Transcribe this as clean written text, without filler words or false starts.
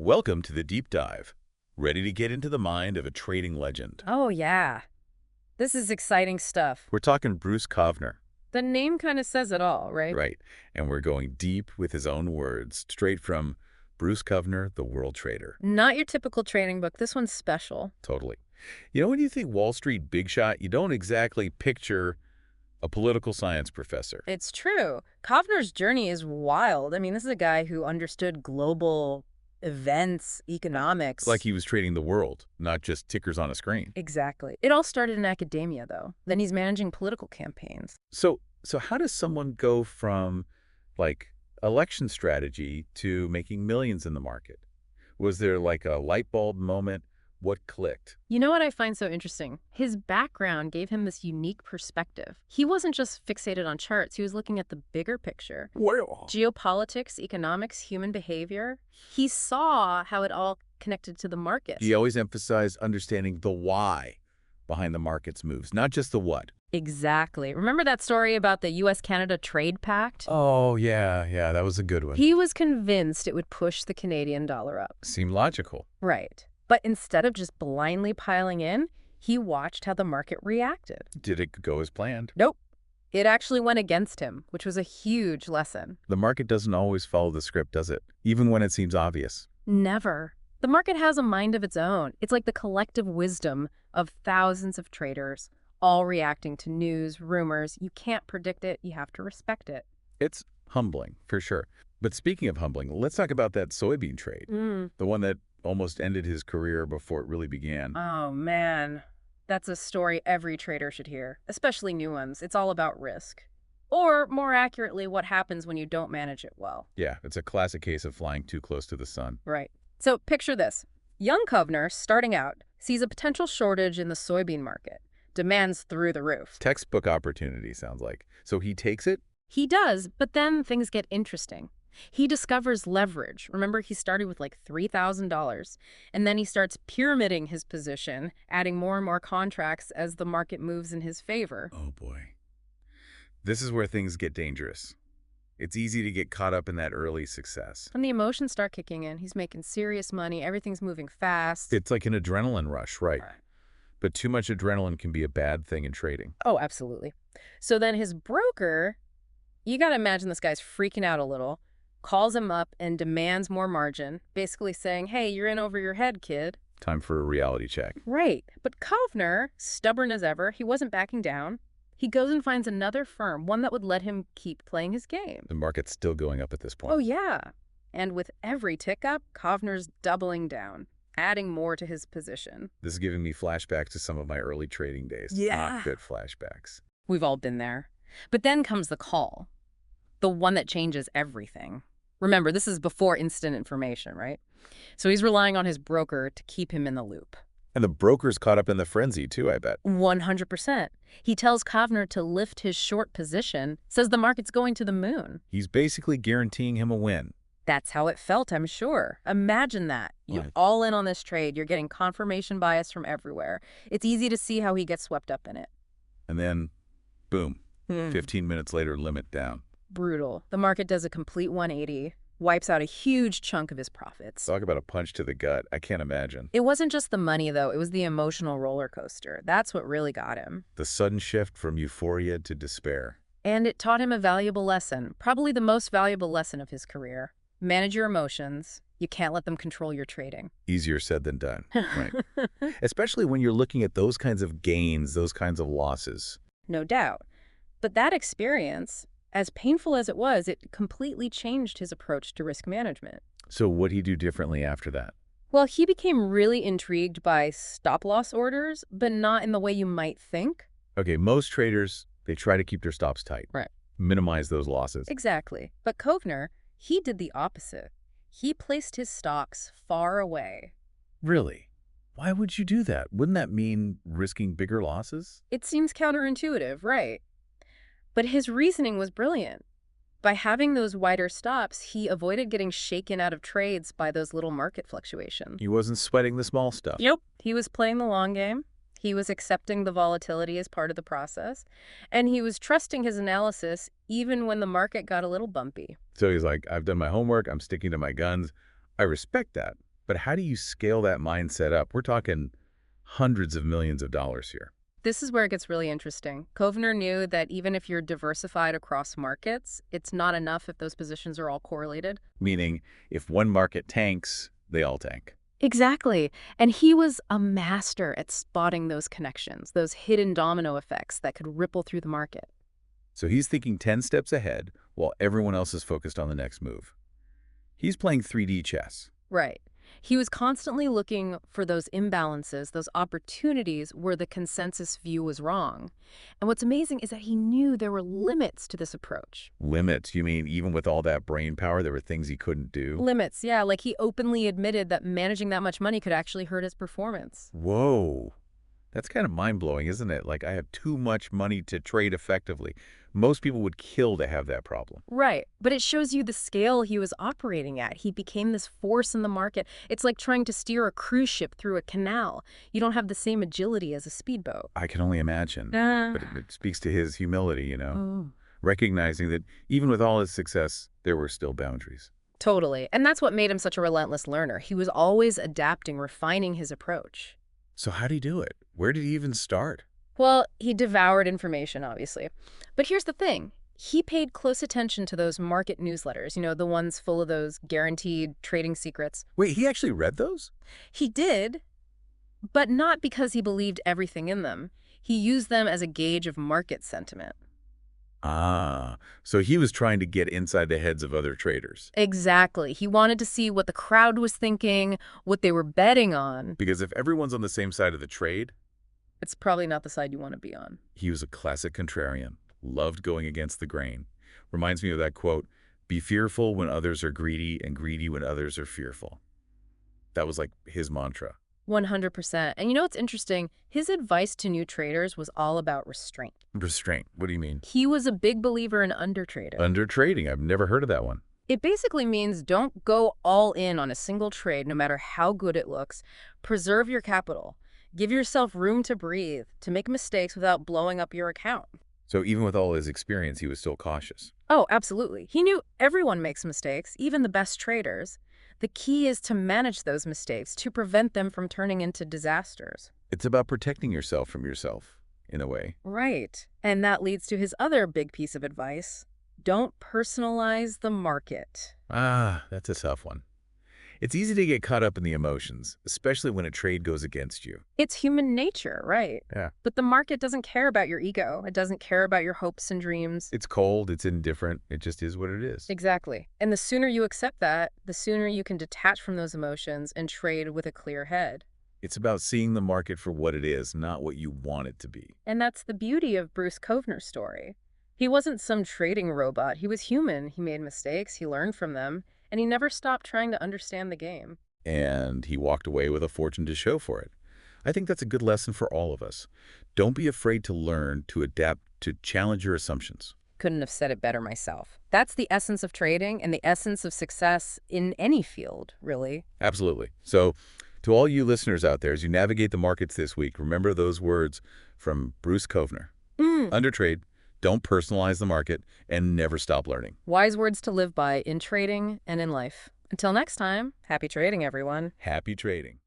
Welcome to the deep dive. Ready to get into the mind of a trading legend? Oh, yeah. This is exciting stuff. We're talking Bruce Kovner, The name kind of says it all, right? right? And we're going deep with his own words, straight from Bruce Kovner, the world trader. Not your typical trading book. This one's special. Totally. When you think Wall Street big shot, you don't exactly picture a political science professor. It's true. Kovner's journey is wild. I mean, this is a guy who understood global events, economics. Like he was trading the world, not just tickers on a screen. Exactly. It all started in academia, though. Then he's managing political campaigns. So how does someone go from, like, election strategy to making millions in the market? Was there, like, a light bulb moment? What clicked? You know what I find so interesting? His background gave him this unique perspective. He wasn't just fixated on charts. He was looking at the bigger picture. Well, Geopolitics, economics, human behavior. He saw how it all connected to the markets. he always emphasized understanding the why behind the market's moves, not just the what. Exactly. Remember that story about the U.S.-Canada trade pact? Oh, yeah, that was a good one. He was convinced it would push the Canadian dollar up. Seemed logical. Right. But instead of just blindly piling in, he watched how the market reacted. Did it go as planned? Nope. It actually went against him, which was a huge lesson. The market doesn't always follow the script, does it? Even when it seems obvious. Never. The market has a mind of its own. It's like the collective wisdom of thousands of traders, all reacting to news, rumors. You can't predict it. You have to respect it. It's humbling, for sure. But speaking of humbling, let's talk about that soybean trade. The one that almost ended his career before it really began. Oh, man. That's a story every trader should hear, especially new ones. It's all about risk. Or, more accurately, what happens when you don't manage it well. Yeah, it's a classic case of flying too close to the sun. Right. So picture this. Young Kovner, starting out, sees a potential shortage in the soybean market. Demand's through the roof. Textbook opportunity, sounds like. So he takes it? He does, but then things get interesting. He discovers leverage. Remember, he started with like $3,000, and then he starts pyramiding his position, adding more and more contracts as the market moves in his favor. Oh, boy. This is where things get dangerous. It's easy to get caught up in that early success. And the emotions start kicking in. He's making serious money. Everything's moving fast. It's like an adrenaline rush, right? But too much adrenaline can be a bad thing in trading. Oh, absolutely. So then his broker, you got to imagine this guy's freaking out a little, calls him up and demands more margin, basically saying, hey, you're in over your head, kid. Time for a reality check. Right. But Kovner, stubborn as ever, he wasn't backing down. He goes and finds another firm, one that would let him keep playing his game. The market's still going up at this point. Oh, yeah. And with every tick up, Kovner's doubling down, adding more to his position. This is giving me flashbacks to some of my early trading days. Yeah. Not good flashbacks. We've all been there. But then comes the call, the one that changes everything. Remember, this is before instant information, right? So he's relying on his broker to keep him in the loop. And the broker's caught up in the frenzy, too, I bet. 100%. He tells Kovner to lift his short position, says the market's going to the moon. He's basically guaranteeing him a win. That's how it felt, I'm sure. Imagine that. You're all in on this trade. You're getting confirmation bias from everywhere. It's easy to see how he gets swept up in it. And then, boom, 15 minutes later, limit down. Brutal. The market does a complete 180, wipes out a huge chunk of his profits. Talk about a punch to the gut. I can't imagine. It wasn't just the money, though. It was the emotional roller coaster. That's what really got him. The sudden shift from euphoria to despair. And it taught him a valuable lesson, probably the most valuable lesson of his career. Manage your emotions. You can't let them control your trading. Easier said than done, right? Especially when you're looking at those kinds of gains, those kinds of losses. No doubt. But that experience, as painful as it was, it completely changed his approach to risk management. So what'd he do differently after that? Well, he became really intrigued by stop-loss orders, but not in the way you might think. Okay, most traders, they try to keep their stops tight. Right. Minimize those losses. Exactly. But Kovner, he did the opposite. He placed his stocks far away. Really? Why would you do that? Wouldn't that mean risking bigger losses? It seems counterintuitive, right? But his reasoning was brilliant. By having those wider stops, he avoided getting shaken out of trades by those little market fluctuations. He wasn't sweating the small stuff. Yep. He was playing the long game. He was accepting the volatility as part of the process. And he was trusting his analysis even when the market got a little bumpy. So he's like, I've done my homework. I'm sticking to my guns. I respect that. But how do you scale that mindset up? We're talking hundreds of millions of dollars here. This is where it gets really interesting. Kovner knew that even if you're diversified across markets, it's not enough if those positions are all correlated. Meaning, if one market tanks, they all tank. Exactly. And he was a master at spotting those connections, those hidden domino effects that could ripple through the market. So he's thinking 10 steps ahead while everyone else is focused on the next move. He's playing 3D chess. Right. He was constantly looking for those imbalances, those opportunities where the consensus view was wrong. And what's amazing is that he knew there were limits to this approach. Limits? You mean even with all that brain power, there were things he couldn't do? Limits, yeah, like he openly admitted that managing that much money could actually hurt his performance. Whoa. That's kind of mind-blowing, isn't it? Like, I have too much money to trade effectively. Most people would kill to have that problem. Right, but it shows you the scale he was operating at. He became this force in the market. It's like trying to steer a cruise ship through a canal. You don't have the same agility as a speedboat. I can only imagine. Ah. But it speaks to his humility, Oh. recognizing that even with all his success, there were still boundaries. Totally. And that's what made him such a relentless learner. He was always adapting, refining his approach. So how'd he do it? Where did he even start? Well, he devoured information, obviously. But here's the thing. He paid close attention to those market newsletters, the ones full of those guaranteed trading secrets. Wait, he actually read those? He did, but not because he believed everything in them. He used them as a gauge of market sentiment. Ah, so he was trying to get inside the heads of other traders. Exactly. He wanted to see what the crowd was thinking, what they were betting on. Because if everyone's on the same side of the trade, It's probably not the side you want to be on. he was a classic contrarian, loved going against the grain. Reminds me of that quote, be fearful when others are greedy and greedy when others are fearful. That was like his mantra. 100%. And what's interesting? His advice to new traders was all about restraint. Restraint, what do you mean? He was a big believer in undertrading. Under trading, I've never heard of that one. It basically means don't go all in on a single trade, no matter how good it looks. Preserve your capital. Give yourself room to breathe, to make mistakes without blowing up your account. So even with all his experience, he was still cautious. Oh, absolutely. He knew everyone makes mistakes, even the best traders. The key is to manage those mistakes, to prevent them from turning into disasters. It's about protecting yourself from yourself, in a way. Right. And that leads to his other big piece of advice. Don't personalize the market. Ah, that's a tough one. It's easy to get caught up in the emotions, especially when a trade goes against you. It's human nature, right? Yeah. But the market doesn't care about your ego. It doesn't care about your hopes and dreams. It's cold, it's indifferent, it just is what it is. Exactly. And the sooner you accept that, the sooner you can detach from those emotions and trade with a clear head. It's about seeing the market for what it is, not what you want it to be. And that's the beauty of Bruce Kovner's story. He wasn't some trading robot. He was human. He made mistakes. He learned from them. And he never stopped trying to understand the game. And he walked away with a fortune to show for it. I think that's a good lesson for all of us. Don't be afraid to learn, to adapt, to challenge your assumptions. Couldn't have said it better myself. That's the essence of trading and the essence of success in any field, really. Absolutely. So, to all you listeners out there, as you navigate the markets this week, remember those words from Bruce Kovner. Undertrade, don't personalize the market, and never stop learning. Wise words to live by in trading and in life. Until next time, happy trading, everyone. Happy trading.